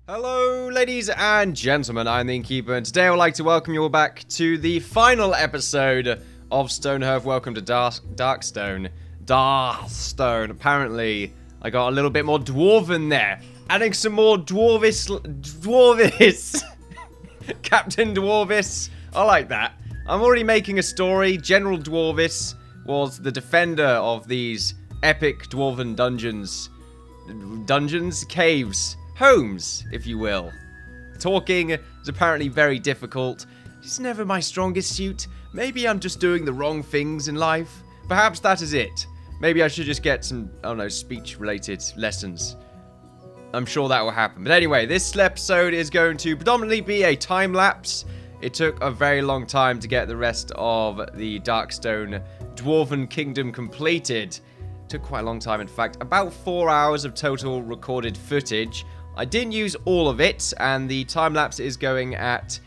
Hello, ladies and gentlemen, I'm the Innkeeper, and today I would like to welcome you all back to the final episode of Stonehearth. Welcome to Darkstone. Darkstone. Apparently, I got a little bit more Dwarven there. Adding some more Dwarvis. Captain Dwarvis. I like that. I'm already making a story. General Dwarvis was the defender of these epic Dwarven dungeons. Caves. Homes, if you will. Talking is apparently very difficult. It's never my strongest suit. Maybe I'm just doing the wrong things in life. Perhaps that is it. Maybe I should just get some, I don't know, speech-related lessons. I'm sure that will happen. But anyway, this episode is going to predominantly be a time-lapse. It took a very long time to get the rest of the Darkstone Dwarven Kingdom completed. It took quite a long time, in fact. About 4 hours of total recorded footage. I didn't use all of it, and the time-lapse is going at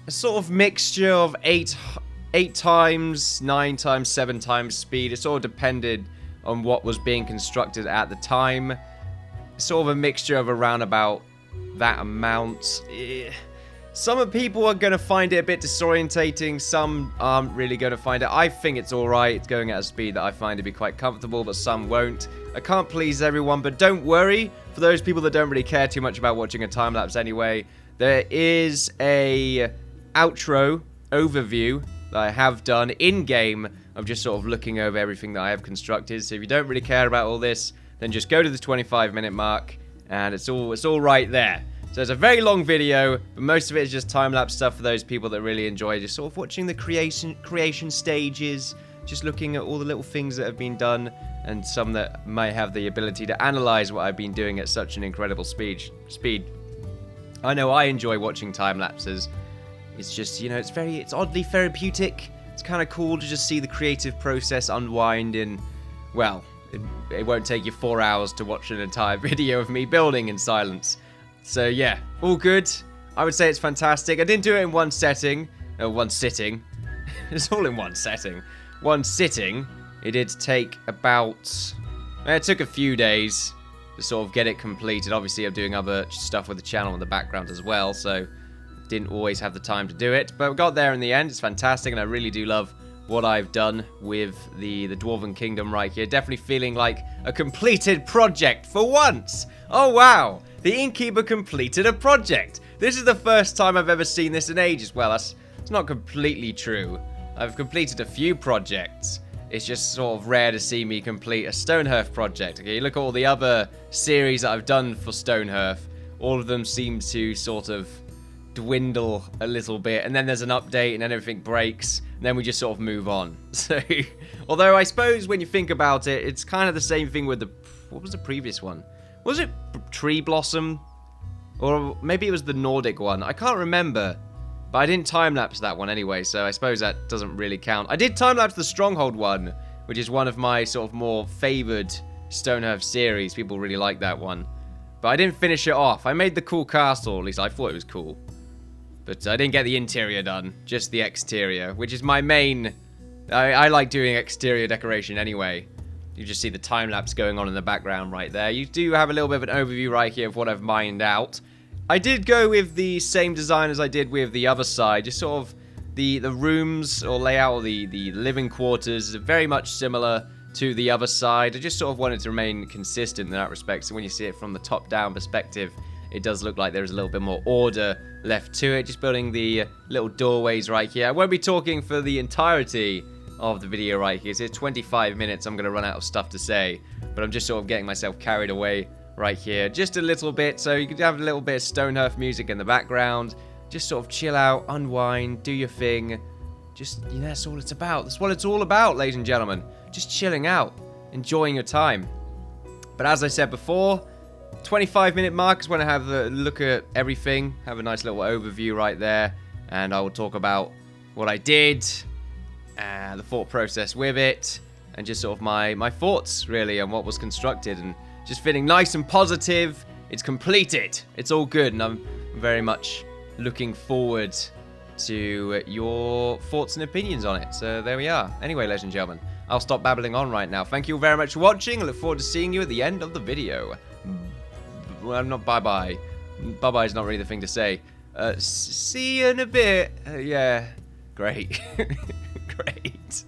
a sort of mixture of 8 times, 9 times, 7 times speed. It sort of depended on what was being constructed at the time. Sort of a mixture of around about that amount. Some people are going to find it a bit disorientating. Some aren't really going to find it. I think it's alright. It's going at a speed that I find to be quite comfortable, but some won't. I can't please everyone, but don't worry. For those people that don't really care too much about watching a time-lapse anyway, there is a outro overview that I have done in-game of just sort of looking over everything that I have constructed. So if you don't really care about all this, then just go to the 25-minute mark, and it's all right there. So it's a very long video, but most of it is just time-lapse stuff for those people that really enjoy just sort of watching the creation stages, just looking at all the little things that have been done, and some that might have the ability to analyze what I've been doing at such an incredible speed. I know I enjoy watching time-lapses. It's just, you know, it's oddly therapeutic. It's kind of cool to just see the creative process unwind in, well, it won't take you 4 hours to watch an entire video of me building in silence. So yeah, all good. I would say it's fantastic. I didn't do it in one sitting. It's all in one setting. One sitting. It did take about... It took a few days to sort of get it completed. Obviously, I'm doing other stuff with the channel in the background as well, so didn't always have the time to do it. But we got there in the end. It's fantastic, and I really do love what I've done with the Dwarven Kingdom right here. Definitely feeling like a completed project for once. Oh, wow. The Innkeeper completed a project. This is the first time I've ever seen this in ages. Well, it's not completely true. I've completed a few projects. It's just sort of rare to see me complete a Stonehearth project. Okay, look at all the other series that I've done for Stonehearth. All of them seem to sort of dwindle a little bit, and then there's an update, and then everything breaks, and then we just sort of move on. So, although I suppose when you think about it, it's kind of the same thing with what was the previous one? Was it Tree Blossom? Or maybe it was the Nordic one. I can't remember. But I didn't time-lapse that one anyway, so I suppose that doesn't really count. I did time-lapse the Stronghold one, which is one of my sort of more favoured Stonehearth series. People really like that one. But I didn't finish it off. I made the cool castle, at least I thought it was cool. But I didn't get the interior done, just the exterior, which is my main... I like doing exterior decoration anyway. You just see the time-lapse going on in the background right there. You do have a little bit of an overview right here of what I've mined out. I did go with the same design as I did with the other side. Just sort of the rooms or layout, or the living quarters are very much similar to the other side. I just sort of wanted to remain consistent in that respect. So when you see it from the top-down perspective, it does look like there's a little bit more order left to it. Just building the little doorways right here. I won't be talking for the entirety of the video right here. So it's 25 minutes. I'm going to run out of stuff to say. But I'm just sort of getting myself carried away right here. Just a little bit. So you could have a little bit of Stonehearth music in the background. Just sort of chill out, unwind, do your thing. Just, you know, that's all it's about. That's what it's all about, ladies and gentlemen. Just chilling out. Enjoying your time. But as I said before, 25-minute mark is when I have a look at everything. Have a nice little overview right there. And I will talk about what I did, the thought process with it, and just sort of my thoughts, really, on what was constructed. And just feeling nice and positive. It's completed. It's all good. And I'm very much looking forward to your thoughts and opinions on it. So there we are. Anyway, ladies and gentlemen, I'll stop babbling on right now. Thank you very much for watching. I look forward to seeing you at the end of the video. Well, not bye-bye. Bye-bye is not really the thing to say. See you in a bit. Yeah. Great. Great.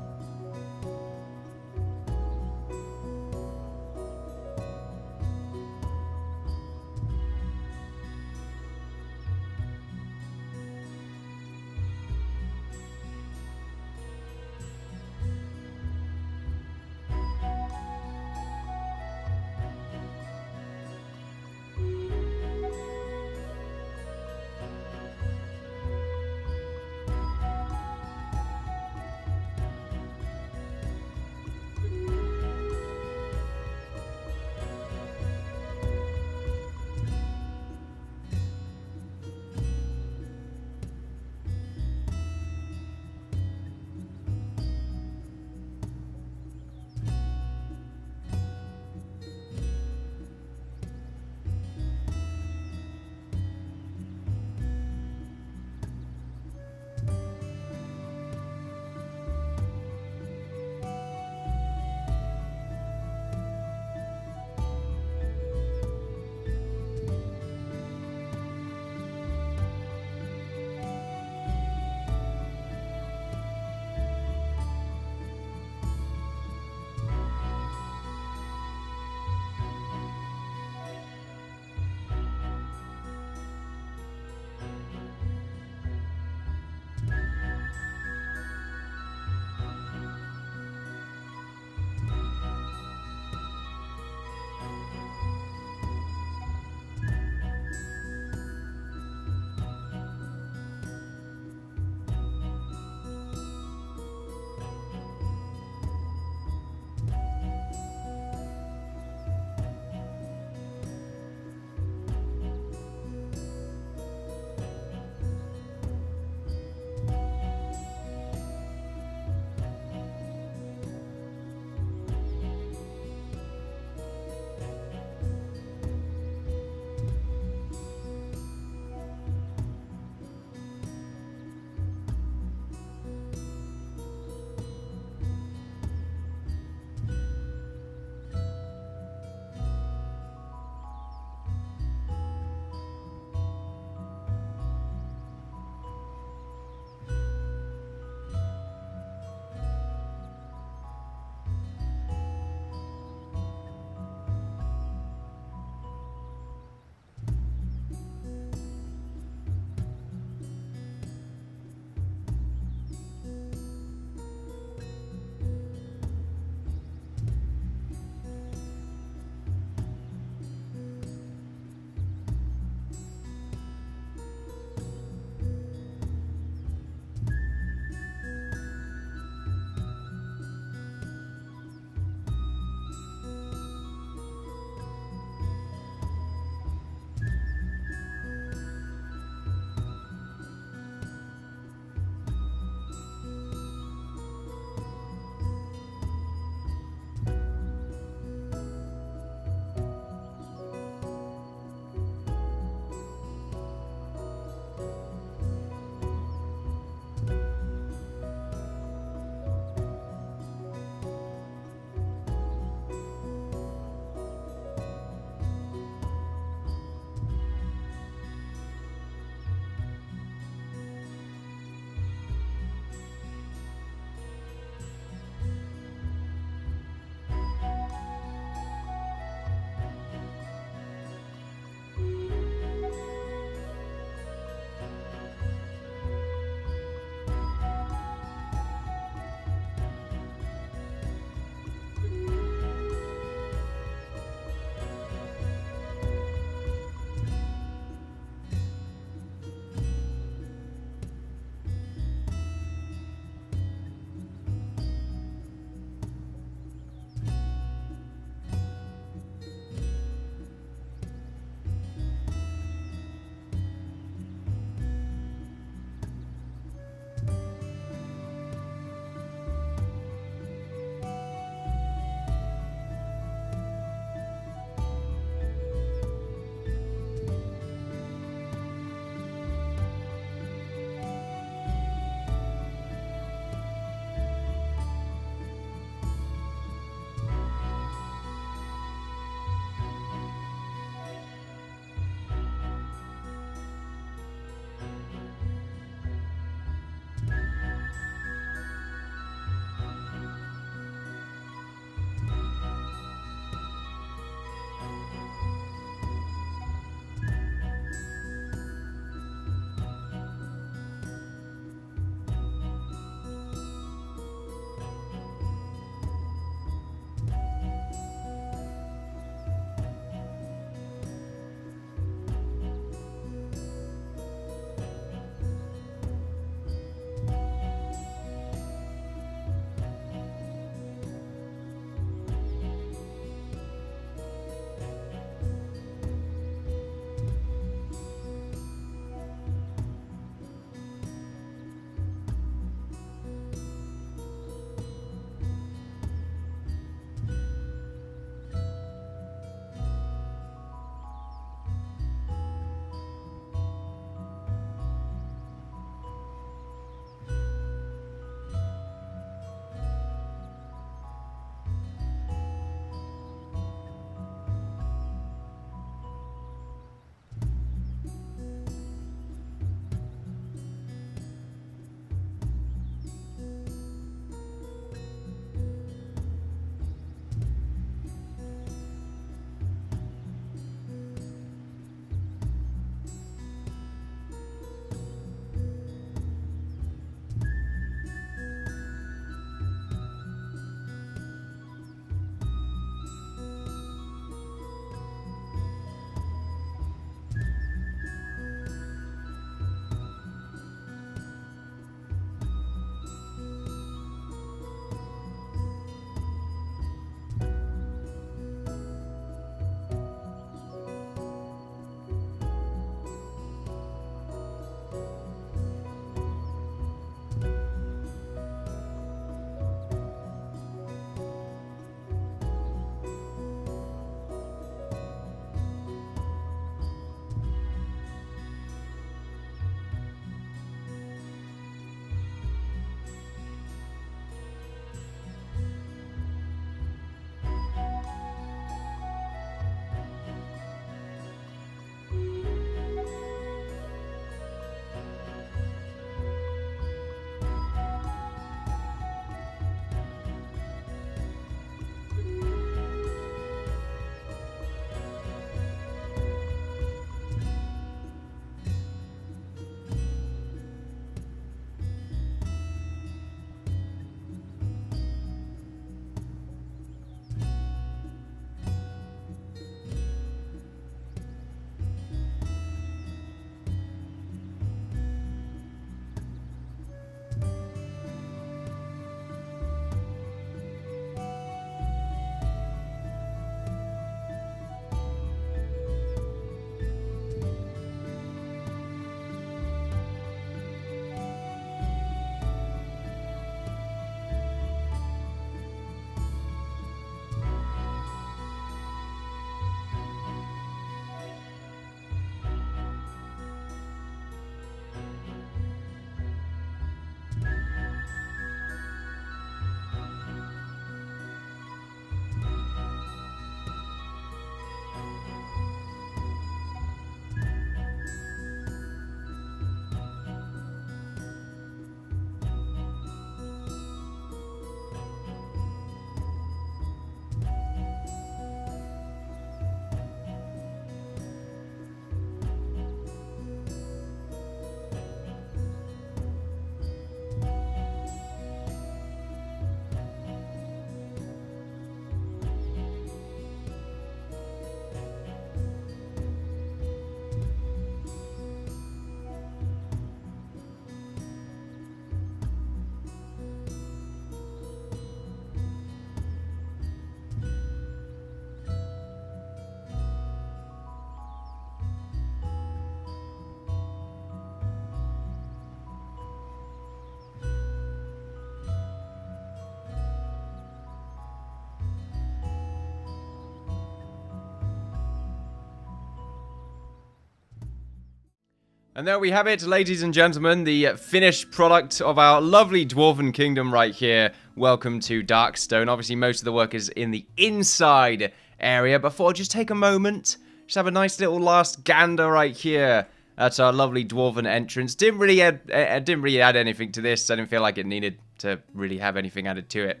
And there we have it, ladies and gentlemen, the finished product of our lovely Dwarven kingdom right here. Welcome to Darkstone. Obviously, most of the work is in the inside area, but I'll just take a moment, just have a nice little last gander right here. That's our lovely Dwarven entrance. Didn't really add anything to this. I didn't feel like it needed to really have anything added to it.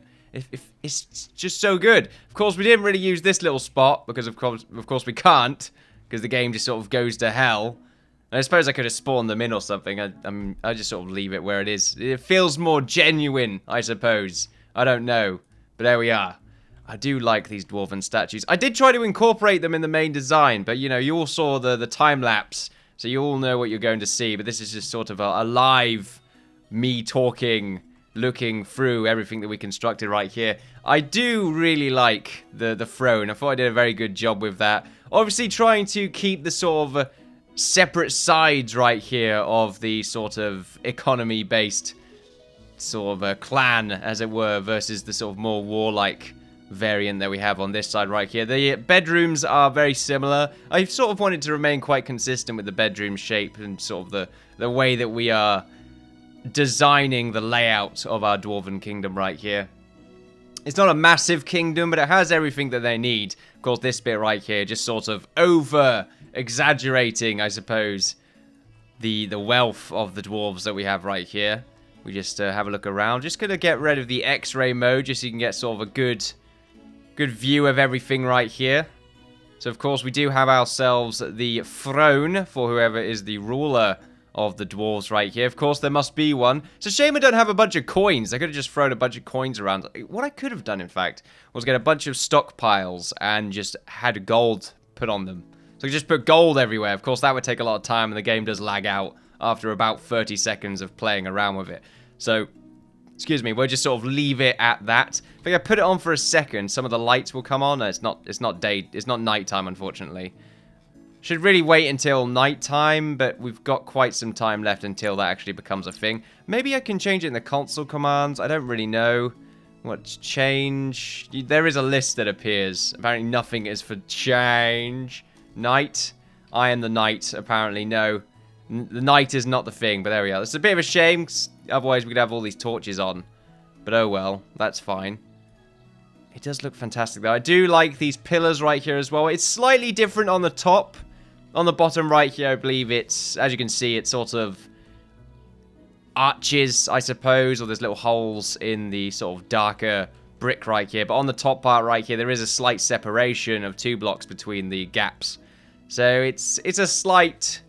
It's just so good. Of course, we didn't really use this little spot because, of course, we can't, because the game just sort of goes to hell. I suppose I could have spawned them in or something. I just sort of leave it where it is. It feels more genuine, I suppose. I don't know. But there we are. I do like these Dwarven statues. I did try to incorporate them in the main design, but, you know, you all saw the time-lapse, so you all know what you're going to see. But this is just sort of a live me talking, looking through everything that we constructed right here. I do really like the throne. I thought I did a very good job with that. Obviously, trying to keep the sort of separate sides right here of the sort of economy-based sort of a clan, as it were, versus the sort of more warlike variant that we have on this side right here. The bedrooms are very similar. I sort of wanted to remain quite consistent with the bedroom shape and sort of the way that we are designing the layout of our Dwarven kingdom right here. It's not a massive kingdom, but it has everything that they need. Of course, this bit right here just sort of exaggerating, I suppose, the wealth of the dwarves that we have right here. We just have a look around. Just gonna get rid of the X-ray mode, just so you can get sort of a good view of everything right here. So, of course, we do have ourselves the throne for whoever is the ruler of the dwarves right here. Of course, there must be one. It's a shame I don't have a bunch of coins. I could have just thrown a bunch of coins around. What I could have done, in fact, was get a bunch of stockpiles and just had gold put on them. So you just put gold everywhere. Of course, that would take a lot of time, and the game does lag out after about 30 seconds of playing around with it. So, excuse me, we'll just sort of leave it at that. If I put it on for a second, some of the lights will come on. It's not nighttime, unfortunately. Should really wait until nighttime, but we've got quite some time left until that actually becomes a thing. Maybe I can change it in the console commands. I don't really know what's change. There is a list that appears. Apparently nothing is for change. Night. I am the night, apparently. No. The night is not the thing, but there we are. It's a bit of a shame, 'cause otherwise we could have all these torches on. But oh well, that's fine. It does look fantastic, though. I do like these pillars right here as well. It's slightly different on the top. On the bottom right here, I believe it's, as you can see, it's sort of arches, I suppose, or there's little holes in the sort of darker brick right here. But on the top part right here, there is a slight separation of 2 blocks between the gaps. So it's a slight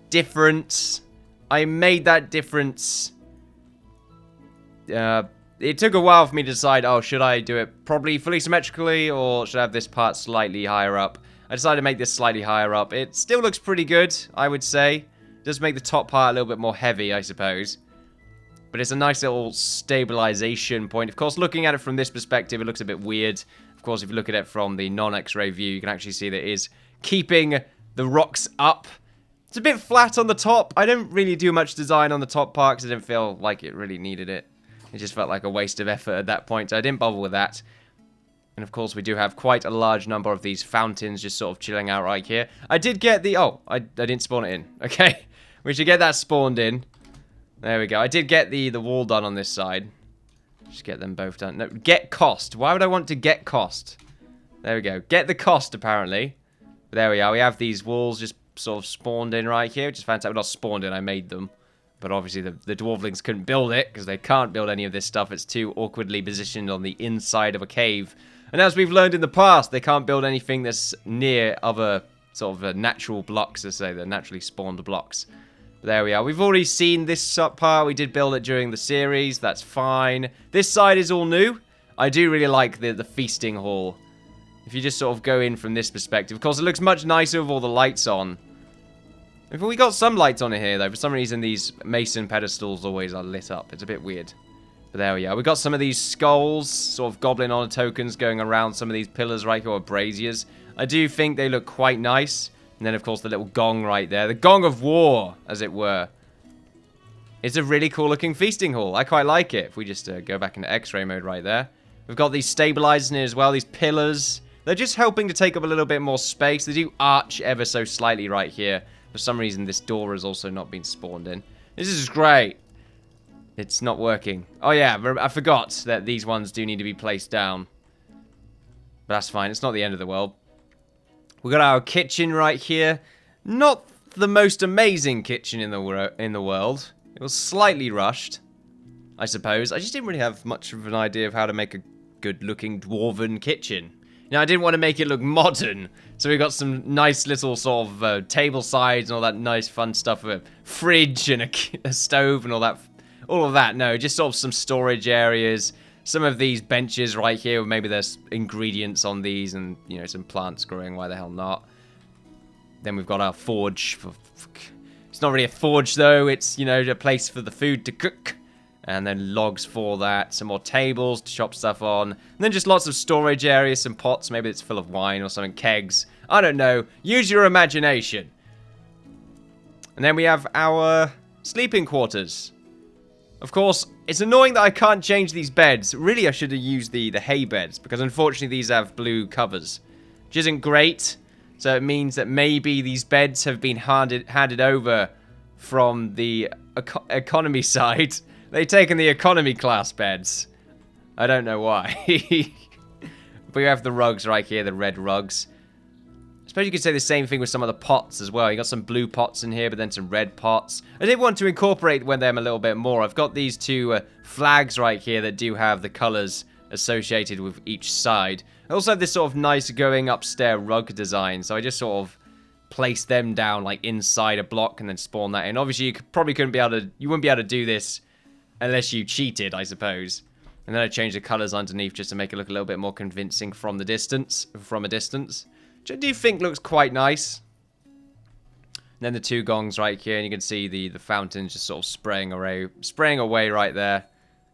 difference. I made that difference. It took a while for me to decide, oh, should I do it probably fully symmetrically, or should I have this part slightly higher up? I decided to make this slightly higher up. It still looks pretty good, I would say. It does make the top part a little bit more heavy, I suppose. But it's a nice little stabilization point. Of course, looking at it from this perspective, it looks a bit weird. Of course, if you look at it from the non-X-ray view, you can actually see that it is keeping the rocks up. It's a bit flat on the top. I didn't really do much design on the top part because I didn't feel like it really needed it. It just felt like a waste of effort at that point, so I didn't bother with that. And of course, we do have quite a large number of these fountains just sort of chilling out right here. I did get the... Oh, I didn't spawn it in. Okay. We should get that spawned in. There we go. I did get the wall done on this side. Just get them both done. No, get cost. Why would I want to get cost? There we go. Get the cost, apparently. But there we are. We have these walls just sort of spawned in right here, which is fantastic. Not spawned in, I made them. But obviously the Dwarflings couldn't build it, because they can't build any of this stuff. It's too awkwardly positioned on the inside of a cave. And as we've learned in the past, they can't build anything that's near other sort of natural blocks, as say, the naturally spawned blocks. But there we are. We've already seen this part. We did build it during the series. That's fine. This side is all new. I do really like the feasting hall. If you just sort of go in from this perspective. Of course, it looks much nicer with all the lights on. We got some lights on it here, though. For some reason, these mason pedestals always are lit up. It's a bit weird. But there we are. We got some of these skulls, sort of goblin honor tokens going around some of these pillars right here, or braziers. I do think they look quite nice. And then, of course, the little gong right there. The gong of war, as it were. It's a really cool-looking feasting hall. I quite like it. If we just go back into X-ray mode right there. We've got these stabilizers in here as well. These pillars. They're just helping to take up a little bit more space. They do arch ever so slightly right here. For some reason, this door has also not been spawned in. This is great. It's not working. Oh yeah, I forgot that these ones do need to be placed down. But that's fine. It's not the end of the world. We got our kitchen right here. Not the most amazing kitchen in the world. It was slightly rushed, I suppose. I just didn't really have much of an idea of how to make a good-looking dwarven kitchen. Now, I didn't want to make it look modern, so we got some nice little sort of table sides and all that nice fun stuff, a fridge and a stove and all of that. No, just sort of some storage areas. Some of these benches right here, maybe there's ingredients on these and, you know, some plants growing. Why the hell not? Then we've got our forge. It's not really a forge, though. It's, you know, a place for the food to cook. And then logs for that. Some more tables to chop stuff on. And then just lots of storage areas, some pots. Maybe it's full of wine or something. Kegs. I don't know. Use your imagination. And then we have our sleeping quarters. Of course, it's annoying that I can't change these beds. Really, I should have used the hay beds, because unfortunately these have blue covers, which isn't great. So it means that maybe these beds have been handed over from the economy side. They've taken the economy class beds. I don't know why. But we have the rugs right here, the red rugs. I suppose you could say the same thing with some of the pots as well. You got some blue pots in here, but then some red pots. I did want to incorporate them a little bit more. I've got these two flags right here that do have the colors associated with each side. I also have this sort of nice going upstairs rug design, so I just sort of place them down like inside a block and then spawn that in. Obviously, you wouldn't be able to do this unless you cheated, I suppose. And then I changed the colors underneath just to make it look a little bit more convincing from a distance. Which I do think looks quite nice. And then the two gongs right here, and you can see the fountains just sort of spraying away right there.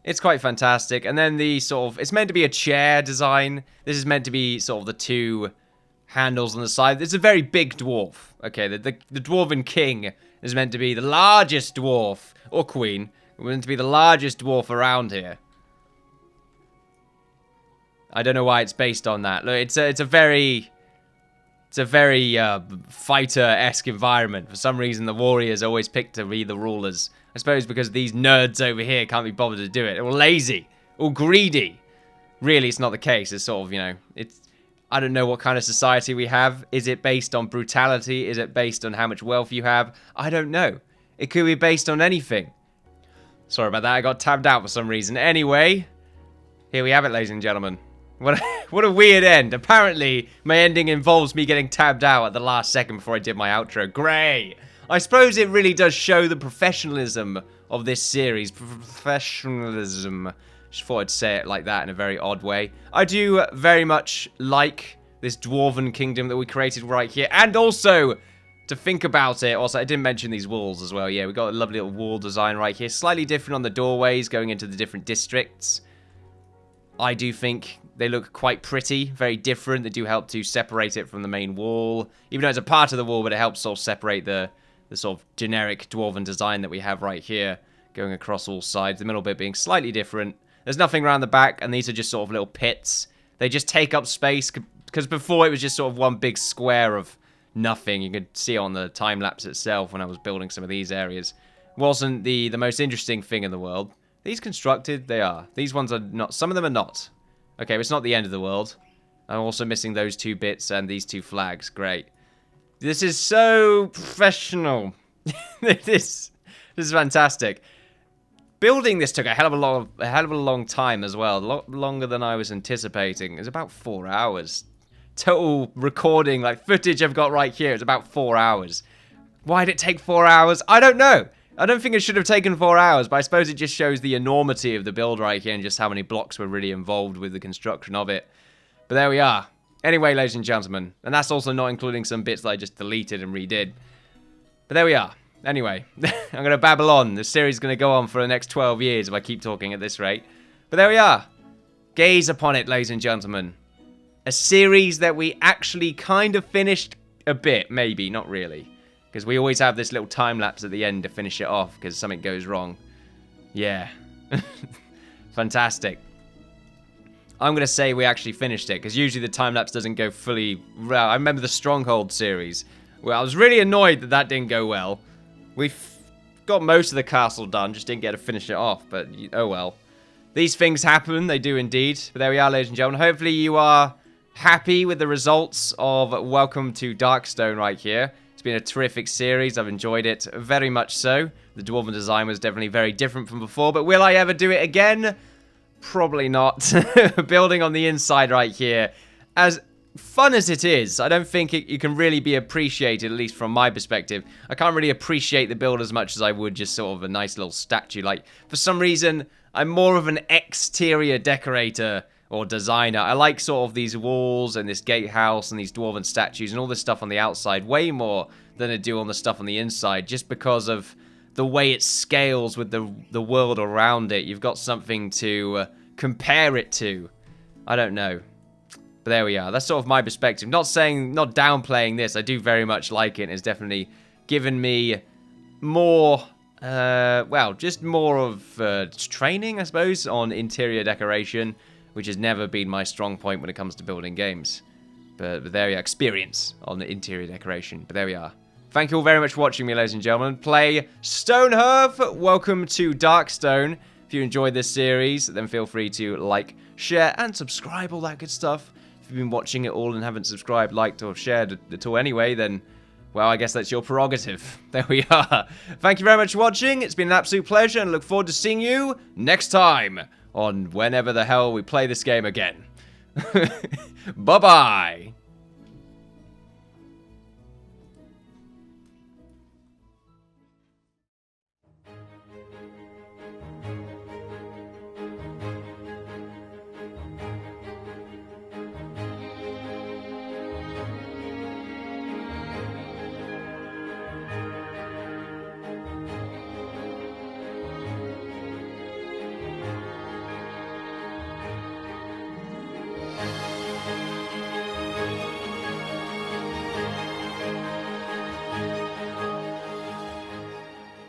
It's quite fantastic. And then the sort of, it's meant to be a chair design. This is meant to be sort of the two handles on the side. It's a very big dwarf. Okay, the Dwarven King is meant to be the largest dwarf, or queen, meant to be the largest dwarf around here. I don't know why it's based on that. Look, it's a very fighter-esque environment. For some reason, the warriors always pick to be the rulers. I suppose because these nerds over here can't be bothered to do it. They're all lazy, all greedy. Really, it's not the case. It's sort of, you know, I don't know what kind of society we have. Is it based on brutality? Is it based on how much wealth you have? I don't know. It could be based on anything. Sorry about that. I got tabbed out for some reason. Anyway, here we have it, ladies and gentlemen. What a weird end. Apparently, my ending involves me getting tabbed out at the last second before I did my outro. Great. I suppose it really does show the professionalism of this series. Professionalism. Just thought I'd say it like that in a very odd way. I do very much like this Dwarven kingdom that we created right here. And also, to think about it, also, I didn't mention these walls as well. Yeah, we got a lovely little wall design right here. Slightly different on the doorways going into the different districts. I do think they look quite pretty, very different. They do help to separate it from the main wall. Even though it's a part of the wall, but it helps sort of separate the sort of generic Dwarven design that we have right here, going across all sides. The middle bit being slightly different. There's nothing around the back, and these are just sort of little pits. They just take up space, because before it was just sort of one big square of nothing. You could see on the time-lapse itself when I was building some of these areas. Wasn't the most interesting thing in the world. These constructed, they are. These ones are not. Some of them are not. Okay, but it's not the end of the world. I'm also missing those two bits and these two flags. Great. This is so professional. This is fantastic. Building this took a hell of a long time as well. A lot longer than I was anticipating. It was about 4 hours. Total recording, like footage I've got right here, it's about 4 hours. Why did it take 4 hours? I don't know. I don't think it should have taken 4 hours, but I suppose it just shows the enormity of the build right here and just how many blocks were really involved with the construction of it. But there we are. Anyway, ladies and gentlemen, and that's also not including some bits that I just deleted and redid. But there we are. Anyway, I'm going to babble on. This series is going to go on for the next 12 years if I keep talking at this rate. But there we are. Gaze upon it, ladies and gentlemen. A series that we actually kind of finished a bit, maybe, not really. Because we always have this little time-lapse at the end to finish it off because something goes wrong. Yeah. Fantastic. I'm going to say we actually finished it, because usually the time-lapse doesn't go fully... Well, I remember the Stronghold series. Well, I was really annoyed that that didn't go well. We've got most of the castle done, just didn't get to finish it off, but oh well. These things happen, they do indeed. But there we are, ladies and gentlemen. Hopefully you are happy with the results of Welcome to Darkstone right here. It's been a terrific series. I've enjoyed it very much so. The Dwarven design was definitely very different from before, but will I ever do it again? Probably not. Building on the inside right here. As fun as it is, I don't think you can really be appreciated, at least from my perspective. I can't really appreciate the build as much as I would just sort of a nice little statue. Like, for some reason, I'm more of an exterior decorator or designer. I like sort of these walls and this gatehouse and these dwarven statues and all this stuff on the outside way more than I do on the stuff on the inside, just because of the way it scales with the world around it. You've got something to compare it to. I don't know. But there we are. That's sort of my perspective. Not downplaying this. I do very much like it. It's definitely given me more... well, just more of training, I suppose, on interior decoration, which has never been my strong point when it comes to building games. But there we are, experience on the interior decoration. But there we are. Thank you all very much for watching me, ladies and gentlemen. Play Stonehearth. Welcome to Darkstone. If you enjoyed this series, then feel free to like, share, and subscribe, all that good stuff. If you've been watching it all and haven't subscribed, liked, or shared at all anyway, then... well, I guess that's your prerogative. There we are. Thank you very much for watching. It's been an absolute pleasure, and I look forward to seeing you next time on whenever the hell we play this game again. Bye-bye.